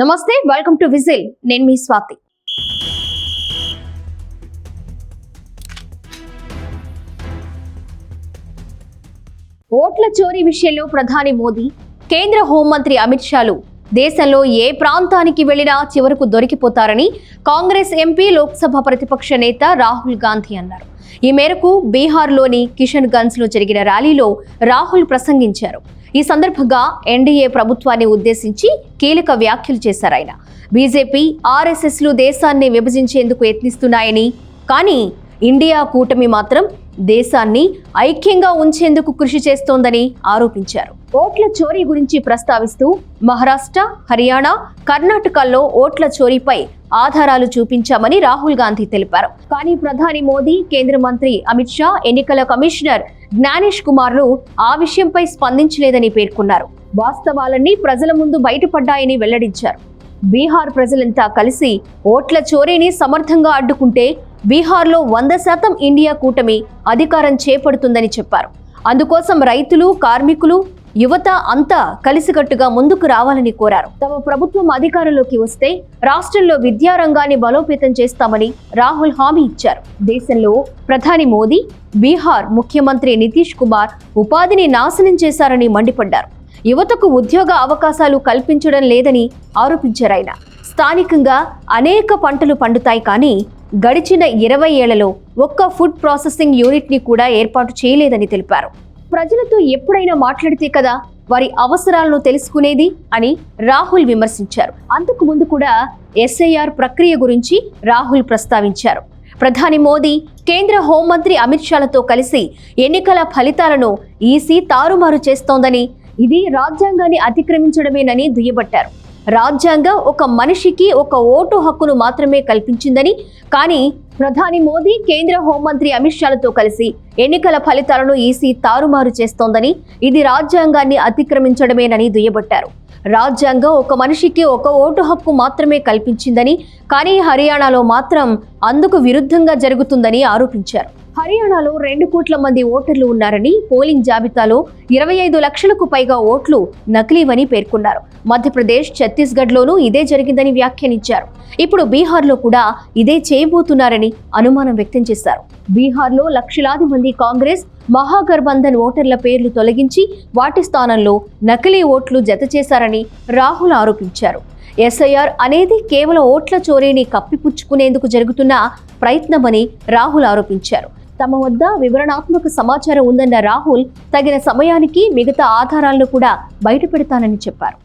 నమస్తే, welcome to whistle. నేను మీ స్వాతి. ఓట్ల చోరీ విషయంలో ప్రధాని మోదీ, కేంద్ర హోంమంత్రి అమిత్ షాలు దేశంలో ఏ ప్రాంతానికి వెళ్లినా చివరకు దొరికిపోతారని కాంగ్రెస్ ఎంపీ, లోక్సభ ప్రతిపక్ష నేత రాహుల్ గాంధీ అన్నారు. ఈ మేరకు బీహార్లోని కిషన్ గంజ్ లో జరిగిన ర్యాలీలో రాహుల్ ప్రసంగించారు. ఈ సందర్భంగా ఎన్డీఏ ప్రభుత్వాన్ని ఉద్దేశించి కీలక వ్యాఖ్యలు చేశారు ఆయన. బీజేపీ, ఆర్ఎస్ఎస్లు దేశాన్ని విభజించేందుకు యత్నిస్తున్నాయని, కానీ ఇండియా కూటమి మాత్రం దేశాన్ని ఐక్యంగా ఉంచేందుకు కృషి చేస్తోందని ఆరోపించారు. ఓట్ల చోరీ గురించి ప్రస్తావిస్తూ మహారాష్ట్ర, హర్యానా, కర్ణాటకల్లో ఓట్ల చోరీపై ఆధారాలు చూపించామని రాహుల్ గాంధీ తెలిపారు. కానీ ప్రధాని మోదీ, కేంద్ర మంత్రి అమిత్ షా, ఎన్నికల కమిషనర్ జ్ఞానేష్ కుమార్లు ఆ విషయంపై స్పందించలేదని పేర్కొన్నారు. వాస్తవాలన్నీ ప్రజల ముందు బయటపడ్డాయని వెల్లడించారు. బీహార్ ప్రజలంతా కలిసి ఓట్ల చోరీని సమర్థంగా అడ్డుకుంటే బీహార్లో 100% ఇండియా కూటమి అధికారం చేపడుతుందని చెప్పారు. అందుకోసం రైతులు, కార్మికులు, యువత అంతా కలిసికట్టుగా ముందుకు రావాలని కోరారు. తమ ప్రభుత్వం అధికారంలోకి వస్తే రాష్ట్రంలో విద్యారంగాన్ని బలోపేతం చేస్తామని రాహుల్ హామీ ఇచ్చారు. దేశంలో ప్రధాని మోదీ, బీహార్ ముఖ్యమంత్రి నితీష్ కుమార్ ఉపాధిని నాశనం చేశారని మండిపడ్డారు. యువతకు ఉద్యోగ అవకాశాలు కల్పించడం లేదని ఆరోపించారు ఆయన. స్థానికంగా అనేక పంటలు పండుతాయి, కానీ గడిచిన 20 ఏళ్లలో ఒక్క ఫుడ్ ప్రాసెసింగ్ యూనిట్ ని కూడా ఏర్పాటు చేయలేదని తెలిపారు. ప్రజలతో ఎప్పుడైనా మాట్లాడితే కదా వారి అవసరాలను తెలుసుకునేది అని రాహుల్ విమర్శించారు. అంతకు ముందు కూడా ఎస్ఐఆర్ ప్రక్రియ గురించి రాహుల్ ప్రస్తావించారు. ప్రధాని మోదీ, కేంద్ర హోంమంత్రి అమిత్ షాలతో కలిసి ఎన్నికల ఫలితాలను ఈసీ తారుమారు చేస్తోందని, ఇది రాజ్యాంగాన్ని అతిక్రమించడమేనని దుయ్యబట్టారు. రాజ్యాంగం ఒక మనిషికి ఒక ఓటు హక్కును మాత్రమే కల్పించిందని, కానీ ప్రధాని మోదీ, కేంద్ర హోంమంత్రి అమిత్ షాలతో కలిసి ఎన్నికల ఫలితాలను ఈసీ తారుమారు చేస్తోందని, ఇది రాజ్యాంగాన్ని అతిక్రమించడమేనని దుయ్యబట్టారు. రాజ్యాంగం ఒక మనిషికి ఒక ఓటు హక్కు మాత్రమే కల్పించిందని, కానీ హర్యానాలో మాత్రం అందుకు విరుద్ధంగా జరుగుతుందని ఆరోపించారు. హర్యానాలో 2 కోట్ల మంది ఓటర్లు ఉన్నారని, పోలింగ్ జాబితాలో 25 లక్షలకు పైగా ఓట్లు నకిలీవని పేర్కొన్నారు. మధ్యప్రదేశ్, ఛత్తీస్గఢ్లోనూ ఇదే జరిగిందని వ్యాఖ్యానించారు. ఇప్పుడు బీహార్లో కూడా ఇదే చేయబోతున్నారని అనుమానం వ్యక్తం చేశారు. బీహార్లో లక్షలాది మంది కాంగ్రెస్ మహాగఠబంధన్ ఓటర్ల పేర్లు తొలగించి వాటి స్థానంలో నకిలీ ఓట్లు జత చేశారని రాహుల్ ఆరోపించారు. ఎస్ఐఆర్ అనేది కేవలం ఓట్ల చోరీని కప్పిపుచ్చుకునేందుకు జరుగుతున్న ప్రయత్నమని రాహుల్ ఆరోపించారు. తమ వద్ద వివరణాత్మక సమాచారం ఉందన్న రాహుల్ తగిన సమయానికి మిగతా ఆధారాలను కూడా బయటపెడతానని చెప్పారు.